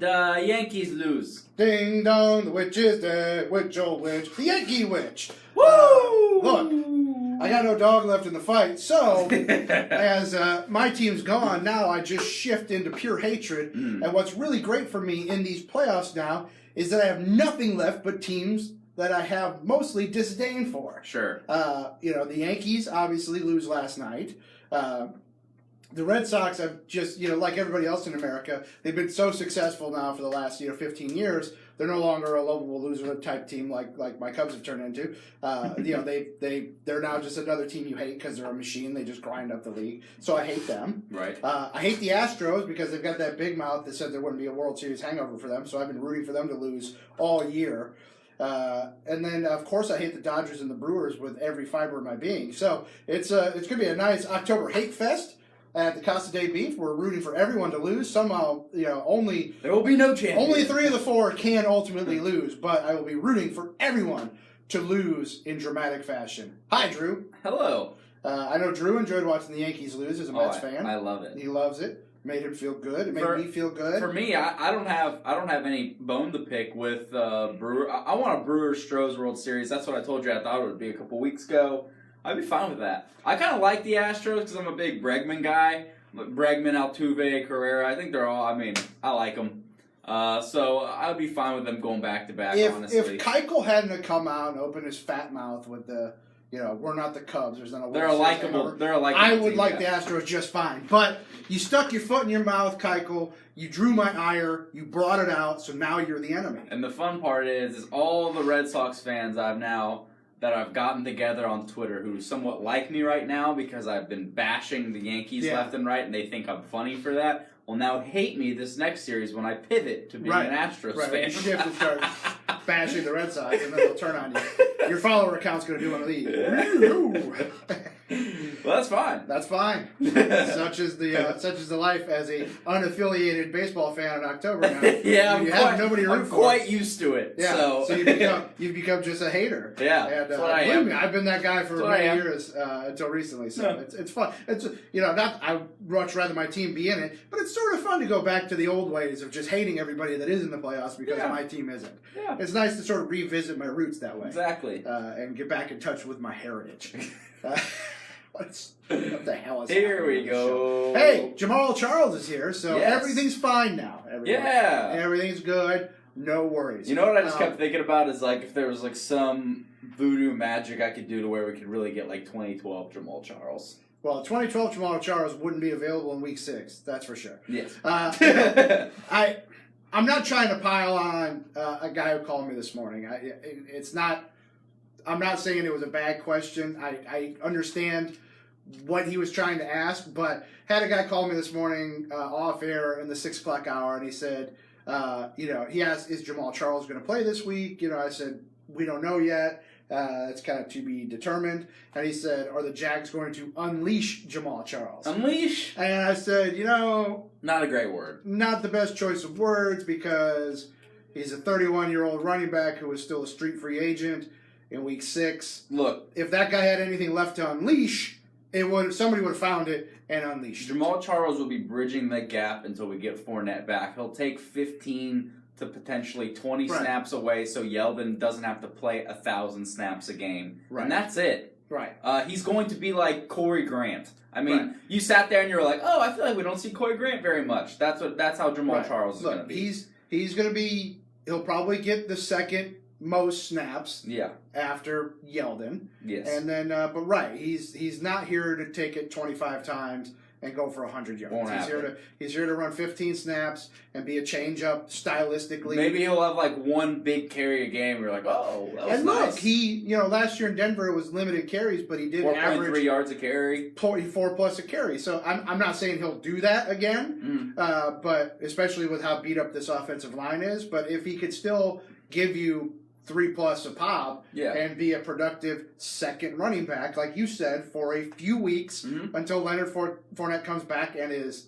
The Yankees lose. Ding dong, the witch is dead. Witch, oh witch. The Yankee witch. Woo! Look, I got no dog left in the fight, so as my team's gone, now I just shift into pure hatred. And what's really great for me in these playoffs now is that I have nothing left but teams that I have mostly disdain for. Sure. The Yankees obviously lose last night. The Red Sox have just, like everybody else in America, they've been so successful now for the last, 15 years. They're no longer a lovable loser type team like my Cubs have turned into. They're now just another team you hate because they're a machine. They just grind up the league. So I hate them. Right. I hate the Astros because they've got that big mouth that said there wouldn't be a World Series hangover for them. So I've been rooting for them to lose all year. And then, of course, I hate the Dodgers and the Brewers with every fiber of my being. So it's going to be a nice October hate fest. At the Casa de Beef, we're rooting for everyone to lose. Somehow, only there will be no champion. Only 3 of the 4 can ultimately lose, but I will be rooting for everyone to lose in dramatic fashion. Hi, Drew. Hello. I know Drew enjoyed watching the Yankees lose as a Mets fan. I love it. He loves it. Made him feel good. It made me feel good. For me, I don't have any bone to pick with Brewer. I want a Brewers-Stros World Series. That's what I told you I thought it would be a couple weeks ago. I'd be fine with that. I kind of like the Astros because I'm a big Bregman guy. Bregman, Altuve, Carrera. I think they're all, I like them. So I'd be fine with them going back-to-back, honestly. If Keuchel hadn't come out and opened his fat mouth with the, we're not the Cubs. There's not a They're a likable. I would like the Astros just fine. But you stuck your foot in your mouth, Keuchel. You drew my ire. You brought it out. So now you're the enemy. And the fun part is all the Red Sox fans that I've gotten together on Twitter who somewhat like me right now because I've been bashing the Yankees left and right, and they think I'm funny for that, will now hate me this next series when I pivot to being an Astros fan. Right, you shift and start bashing the Red Sox, and then they'll turn on you. Your follower account's going to do one of these. Well, that's fine. That's fine. such is the life as a unaffiliated baseball fan in October now. Yeah, I'm quite used to it. Yeah, so you've become just a hater. Yeah, and that's what I am. I've been that guy for many years until recently. So it's fun. It's I much rather my team be in it, but it's sort of fun to go back to the old ways of just hating everybody that is in the playoffs because my team isn't. Yeah. It's nice to sort of revisit my roots that way. Exactly. And get back in touch with my heritage. What the hell is here we go. Hey, Jamal Charles is here, so everything's fine now. Everything's good. No worries. You know what I just kept thinking about is if there was some voodoo magic I could do to where we could really get 2012 Jamal Charles. Well, 2012 Jamal Charles wouldn't be available in Week 6. That's for sure. Yes. I'm not trying to pile on a guy who called me this morning. I'm not saying it was a bad question. I understand what he was trying to ask, but had a guy call me this morning off air in the 6 o'clock hour, and he said, he asked, is Jamal Charles going to play this week? I said, we don't know yet. It's kind of to be determined. And he said, are the Jags going to unleash Jamal Charles? Unleash? And I said, not a great word. Not the best choice of words because he's a 31-year-old running back who is still a street free agent in Week 6. Look, if that guy had anything left to unleash, somebody would have found it and unleashed. Jamal Charles will be bridging the gap until we get Fournette back. He'll take 15 to potentially 20 snaps away so Yeldon doesn't have to play 1,000 snaps a game. Right. And that's it. Right. He's going to be like Corey Grant. You sat there and you were like, oh, I feel like we don't see Corey Grant very much. That's how Jamal Charles is going to be. He's going to be, he'll probably get the second most snaps after Yeldon. Yes. And then, he's not here to take it 25 times and go for 100 yards. He's here to run 15 snaps and be a change-up stylistically. Maybe he'll have one big carry a game. You're like, oh, that was nice. Look, he last year in Denver it was limited carries, but he did average 4.3 yards a carry, 4 plus a carry. So I'm not saying he'll do that again, but especially with how beat up this offensive line is. But if he could still give you 3+ a pop and be a productive second running back, like you said, for a few weeks until Leonard Fournette comes back and is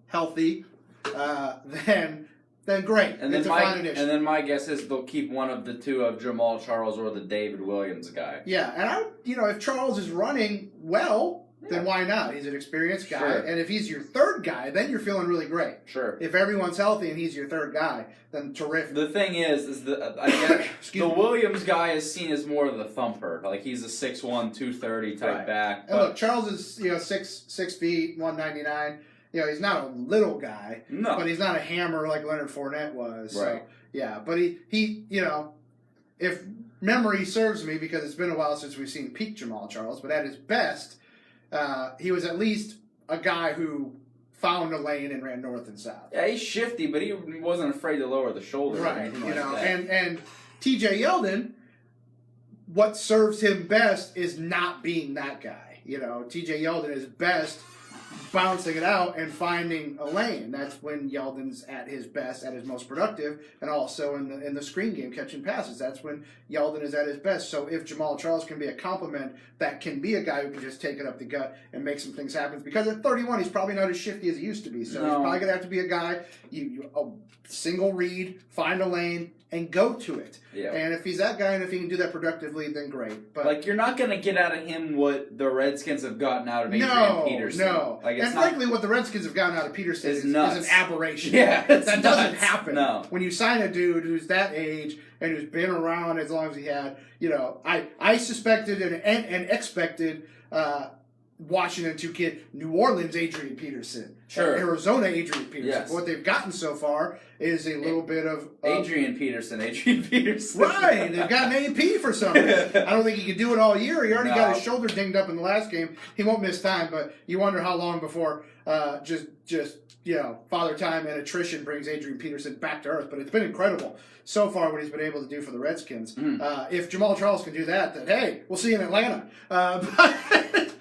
healthy, then great. And then my guess is they'll keep one of the two of Jamal Charles or the David Williams guy. Yeah, and if Charles is running well, then why not? He's an experienced guy. Sure. And if he's your third guy, then you're feeling really great. Sure. If everyone's healthy and he's your third guy, then terrific. The thing is I guess the Williams guy is seen as more of the thumper. Like he's a 6'1", 230 type back. And look, Charles is 6 feet, 199. He's not a little guy, but he's not a hammer like Leonard Fournette was. Right. So, yeah, but he if memory serves me, because it's been a while since we've seen peak Jamal Charles, but at his best, he was at least a guy who found a lane and ran north and south. Yeah, he's shifty, but he wasn't afraid to lower the shoulder. Right, or anything like that. and T.J. Yeldon, what serves him best is not being that guy. T.J. Yeldon is best bouncing it out and finding a lane. That's when Yeldon's at his best, at his most productive, and also in the screen game, catching passes. That's when Yeldon is at his best. So if Jamal Charles can be a compliment, that can be a guy who can just take it up the gut and make some things happen. Because at 31, he's probably not as shifty as he used to be. So he's probably going to have to be a guy, a single read, find a lane, and go to it. Yeah. And if he's that guy and if he can do that productively, then great. But you're not going to get out of him what the Redskins have gotten out of Adrian Peterson. No. And frankly, what the Redskins have gotten out of Peterson is an aberration. Yeah, that doesn't happen. No. When you sign a dude who's that age and who's been around as long as he had, I suspected and expected Washington 2 kid, New Orleans Adrian Peterson, Arizona Adrian Peterson. Yes. What they've gotten so far is a little bit of Adrian Peterson. Right, they've got an AP for something. I don't think he could do it all year. He already got his shoulder dinged up in the last game. He won't miss time, but you wonder how long before just father time and attrition brings Adrian Peterson back to earth. But it's been incredible so far what he's been able to do for the Redskins. If Jamal Charles can do that, then hey, we'll see you in Atlanta.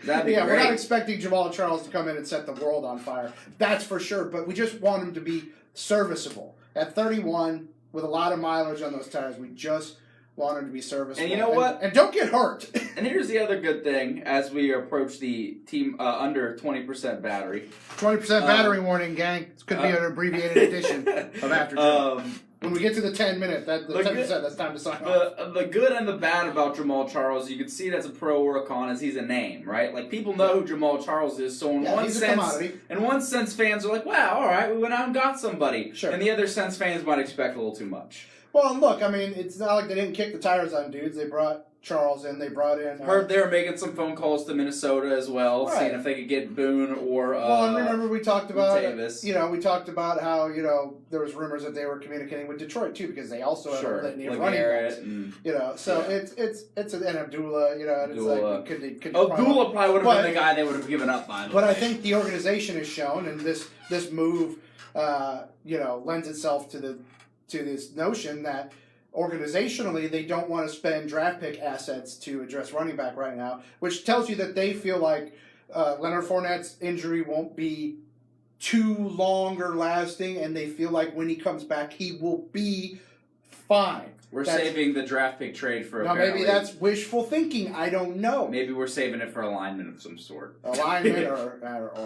That'd be great. We're not expecting Jamal Charles to come in and set the world on fire. That's for sure. But we just want him to be serviceable. At 31, with a lot of mileage on those tires, we just want him to be serviceable. And you know what? And don't get hurt. And here's the other good thing as we approach the team under 20% battery. 20% battery warning, gang. This could be an abbreviated edition of After Trade. When we get to the 10-minute, the 10%, that's time to sign off. The good and the bad about Jamal Charles, you can see that's a pro work on, is he's a name, right? Like, people know who Jamal Charles is, so in one sense, fans are like, wow, all right, we went out and got somebody. Sure. In the other sense, fans might expect a little too much. Well, and look, I mean, it's not like they didn't kick the tires on dudes. They brought Charles in. They brought in... Heard they were making some phone calls to Minnesota as well, right, seeing if they could get Boone or well, and remember we talked about Davis. We talked about how there was rumors that they were communicating with Detroit too, because they also have a litany of running backs. It's an Abdullah. And it's like could Abdullah probably would have been the guy they would have given up by. But I think the organization has shown, and this move lends itself to this notion that organizationally, they don't want to spend draft pick assets to address running back right now, which tells you that they feel like Leonard Fournette's injury won't be too long or lasting, and they feel like when he comes back, he will be fine. We're saving the draft pick trade for maybe that's wishful thinking. I don't know. Maybe we're saving it for alignment of some sort. Alignment or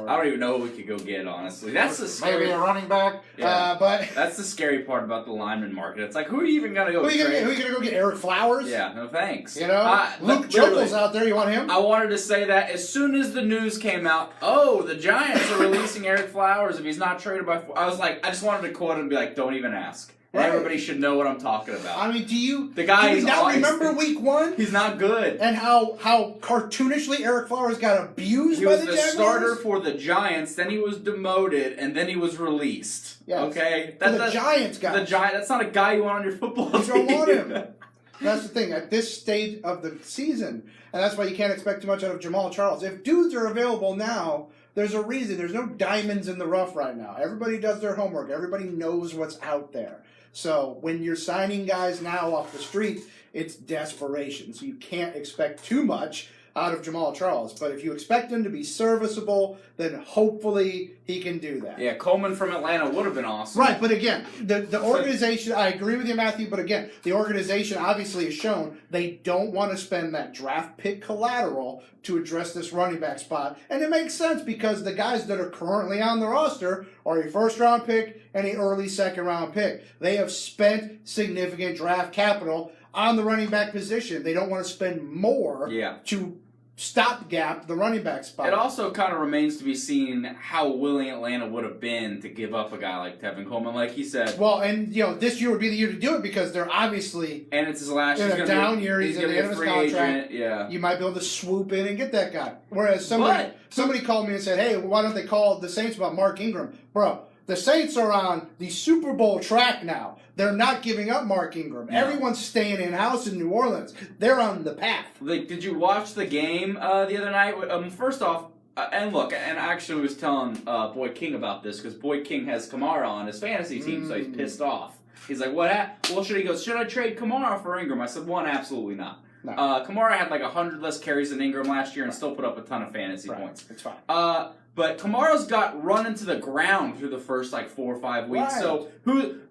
I don't even know what we could go get, honestly. That's the scary... Maybe a running back. Yeah. But that's the scary part about the lineman market. It's like, who are you even going to go trade? Who are you going to go get? Eric Flowers? Yeah, no thanks. Luke Jokel's out there. You want him? I wanted to say that as soon as the news came out, the Giants are releasing Eric Flowers if he's not traded by... I was like, I just wanted to quote him and be like, don't even ask. Right. Everybody should know what I'm talking about. I mean, do you not remember week 1? He's not good. And how cartoonishly Eric Flowers got abused by the Jaguars? He was the starter for the Giants, then he was demoted, and then he was released. Yes. Okay? The Giants guy. That's not a guy you want on your football team. You don't want him. That's the thing. At this stage of the season, and that's why you can't expect too much out of Jamal Charles. If dudes are available now, there's a reason. There's no diamonds in the rough right now. Everybody does their homework. Everybody knows what's out there. So when you're signing guys now off the street, it's desperation. So you can't expect too much out of Jamal Charles. But if you expect him to be serviceable, then hopefully he can do that. Yeah, Coleman from Atlanta would have been awesome. Right, but again, the organization, I agree with you, Matthew, but again, the organization obviously has shown they don't want to spend that draft pick collateral to address this running back spot. And it makes sense because the guys that are currently on the roster are a first-round pick and an early second-round pick. They have spent significant draft capital on the running back position. They don't want to spend more stopgap the running back spot. It also kind of remains to be seen how willing Atlanta would have been to give up a guy like Tevin Coleman, like he said. Well, and this year would be the year to do it because they're obviously and it's his last in a down year. He's at the end of his contract. Yeah, you might be able to swoop in and get that guy. Whereas somebody called me and said, "Hey, why don't they call the Saints about Mark Ingram, bro?" The Saints are on the Super Bowl track now. They're not giving up Mark Ingram. No. Everyone's staying in-house in New Orleans. They're on the path. Like, did you watch the game the other night? First off, and look, and I actually was telling Boyd King about this because Boyd King has Kamara on his fantasy team, so he's pissed off. He's like, what happened? Well, should I trade Kamara for Ingram? I said, one, absolutely not. No. Kamara had like 100 less carries than Ingram last year and still put up a ton of fantasy points. It's fine. But Kamara's got run into the ground through the first 4 or 5 weeks. Right. So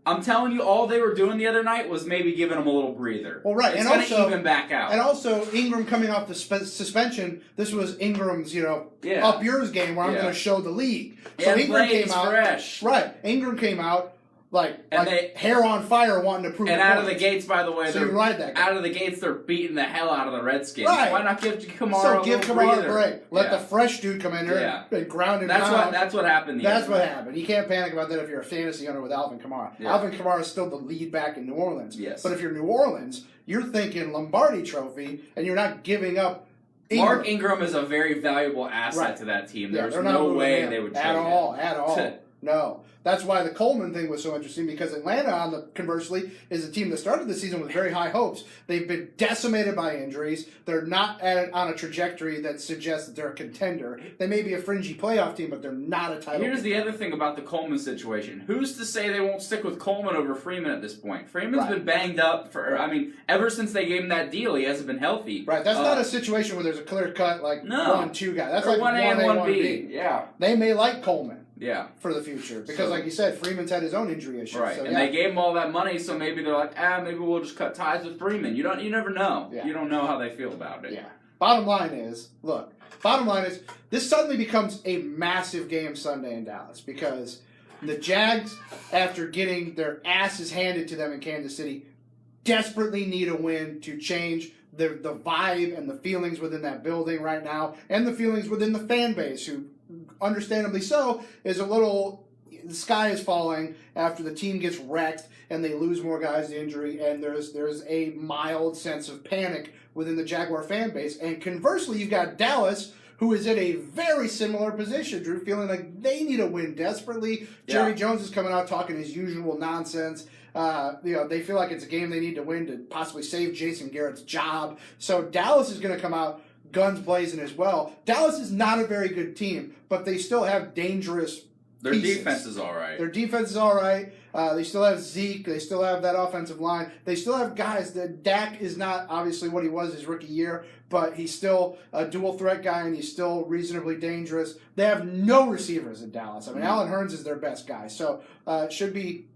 I'm telling you, all they were doing the other night was maybe giving him a little breather. Well, right, it's and going also to even back out. And also Ingram coming off the suspension. This was Ingram's, up yours game where I'm going to show the league. So Ingram came out fresh. Right, Ingram came out. Hair on fire, wanting to prove. And out of the gates, by the way, so you ride that guy. Out of the gates, they're beating the hell out of the Redskins. Right. Why not give Kamara a break? Let the fresh dude come in there and ground him down. That's what happened. That's what happened. You can't panic about that if you're a fantasy owner with Alvin Kamara. Yeah. Alvin Kamara is still the lead back in New Orleans. Yes. But if you're New Orleans, you're thinking Lombardi Trophy, and you're not giving up. Ingram. Mark Ingram is a very valuable asset to that team. There's no way they would trade at all. him. No. That's why the Coleman thing was so interesting, because Atlanta, conversely, is a team that started the season with very high hopes. They've been decimated by injuries. They're not on a trajectory that suggests that they're a contender. They may be a fringy playoff team, but they're not a title. Here's the other thing about the Coleman situation. Who's to say they won't stick with Coleman over Freeman at this point? Freeman's been banged up ever since they gave him that deal. He hasn't been healthy. Right. That's not a situation where there's a clear cut 1-2 guy. That's like 1A and 1B. Yeah. They may like Coleman. Yeah. For the future. Because, like you said, Freeman's had his own injury issues. Right. So, and they gave him all that money, so maybe they're like, maybe we'll just cut ties with Freeman. You never know. Yeah. You don't know how they feel about it. Yeah. Bottom line is, this suddenly becomes a massive game Sunday in Dallas, because the Jags, after getting their asses handed to them in Kansas City, desperately need a win to change the vibe and the feelings within that building right now, and the feelings within the fan base, who, understandably so, is a little, the sky is falling after the team gets wrecked and they lose more guys to injury, and there's a mild sense of panic within the Jaguar fan base. And conversely, you've got Dallas, who is in a very similar position, Drew, feeling like they need a win desperately. Jerry Jones is coming out talking his usual nonsense. They feel like it's a game they need to win to possibly save Jason Garrett's job. So Dallas is going to come out guns blazing as well. Dallas is not a very good team, but they still have dangerous pieces. Defense is all right. Their defense is all right. They still have Zeke. They still have that offensive line. They still have guys. Dak is not obviously what he was his rookie year, but he's still a dual threat guy, and he's still reasonably dangerous. They have no receivers in Dallas. I mean, Allen Hurns is their best guy. So it should be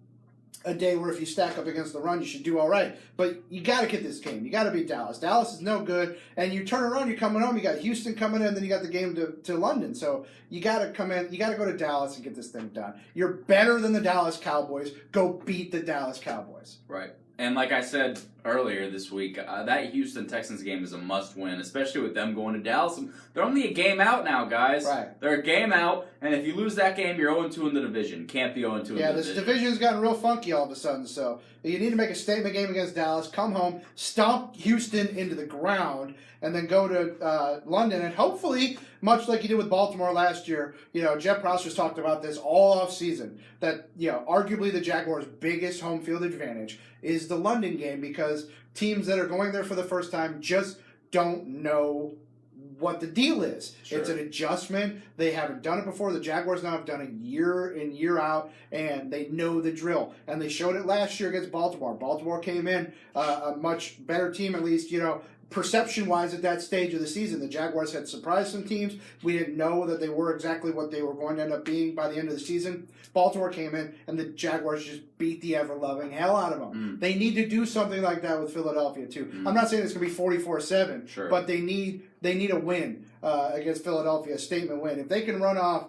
a day where if you stack up against the run, you should do all right. But you got to get this game. You got to beat Dallas. Dallas is no good. And you turn around, you're coming home, you got Houston coming in, and then you got the game to London. So you got to come in, you got to go to Dallas and get this thing done. You're better than the Dallas Cowboys. Go beat the Dallas Cowboys. Right. And like I said earlier this week, that Houston Texans game is a must-win, especially with them going to Dallas. They're only a game out now, guys. Right. They're a game out, and if you lose that game, you're 0-2 in the division. Can't be 0-2 in the division. Yeah, this division's gotten real funky all of a sudden, so you need to make a statement game against Dallas, come home, stomp Houston into the ground, and then go to London, and hopefully, much like you did with Baltimore last year, Jeff Prosser's talked about this all off season, that arguably the Jaguars' biggest home field advantage is the London game, because teams that are going there for the first time just don't know what the deal is. Sure. It's an adjustment. They haven't done it before. The Jaguars now have done it year in, year out, and they know the drill. And they showed it last year against Baltimore. Baltimore came in a much better team, at least, perception-wise at that stage of the season. The Jaguars had surprised some teams. We didn't know that they were exactly what they were going to end up being by the end of the season. Baltimore came in, and the Jaguars just beat the ever-loving hell out of them. They need to do something like that with Philadelphia, too. I'm not saying it's going to be 44-7, but they need a win against Philadelphia, a statement win. If they can run off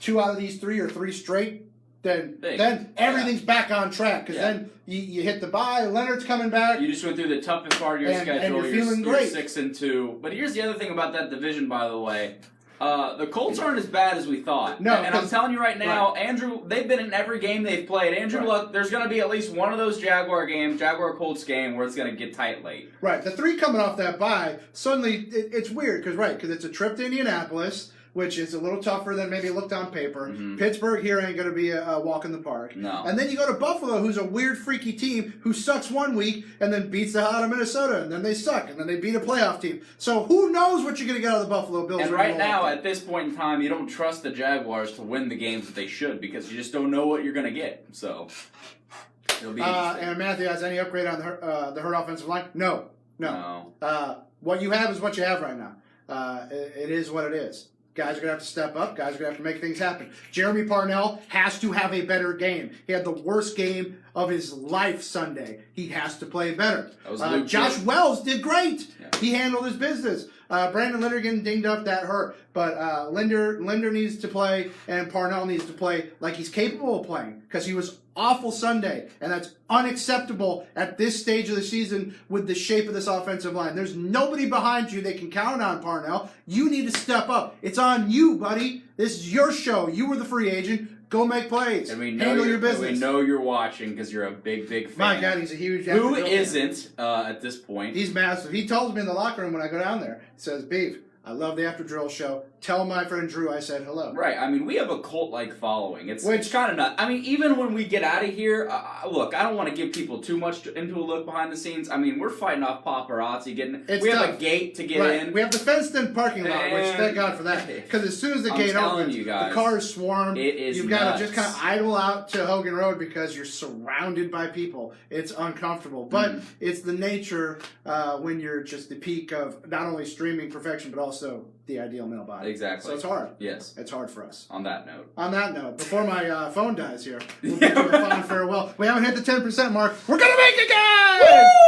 2 out of these 3 or 3 straight, then Big. everything's back on track because then you hit the bye. Leonard's coming back. You just went through the toughest part of your schedule. And you're feeling great. 6-2. But here's the other thing about that division, by the way. The Colts aren't as bad as we thought. No, and I'm telling you right now, Andrew, they've been in every game they've played. Andrew Luck, there's going to be at least one of those Jaguar-Colts game where it's going to get tight late. Right. The 3 coming off that bye, suddenly it's weird because it's a trip to Indianapolis, which is a little tougher than maybe it looked on paper. Mm-hmm. Pittsburgh here ain't going to be a walk in the park. No. And then you go to Buffalo, who's a weird, freaky team who sucks one week and then beats the hell out of Minnesota, and then they suck, and then they beat a playoff team. So who knows what you're going to get out of the Buffalo Bills? And right now, at this point in time, you don't trust the Jaguars to win the games that they should because you just don't know what you're going to get. So it'll be interesting. And Matthew, has any upgrade on the Hurt offensive line? No. What you have is what you have right now. It is what it is. Guys are going to have to step up. Guys are going to have to make things happen. Jeremy Parnell has to have a better game. He had the worst game of his life Sunday. He has to play better. Josh Wells did great. Yeah. He handled his business. Brandon Linder getting dinged up, that hurt. But Linder needs to play, and Parnell needs to play like he's capable of playing because he was awful Sunday, and that's unacceptable at this stage of the season with the shape of this offensive line. There's nobody behind you they can count on, Parnell. You need to step up. It's on you, buddy. This is your show. You were the free agent. Go make plays. And handle your business. And we know you're watching because you're a big fan. My God, he's a huge Who isn't at this point? He's massive. He tells me in the locker room when I go down there, he says, Beef, I love the After Drill show. Tell my friend Drew I said hello. Right. I mean, we have a cult-like following. It's kind of nuts. I mean, even when we get out of here, look, I don't want to give people too much into a look behind the scenes. I mean, we're fighting off paparazzi. We have a gate to get in. We have the fenced-in parking lot, which thank God for that. Because as soon as the gate opens, the cars swarm. It is You've got to just kind of idle out to Hogan Road because you're surrounded by people. It's uncomfortable. But it's the nature when you're just the peak of not only streaming perfection, but also the ideal male body. Exactly. So it's hard. Yes. It's hard for us. On that note, before my phone dies here, we'll get to a fond farewell. We haven't hit the 10% mark. We're going to make it, guys! Woo!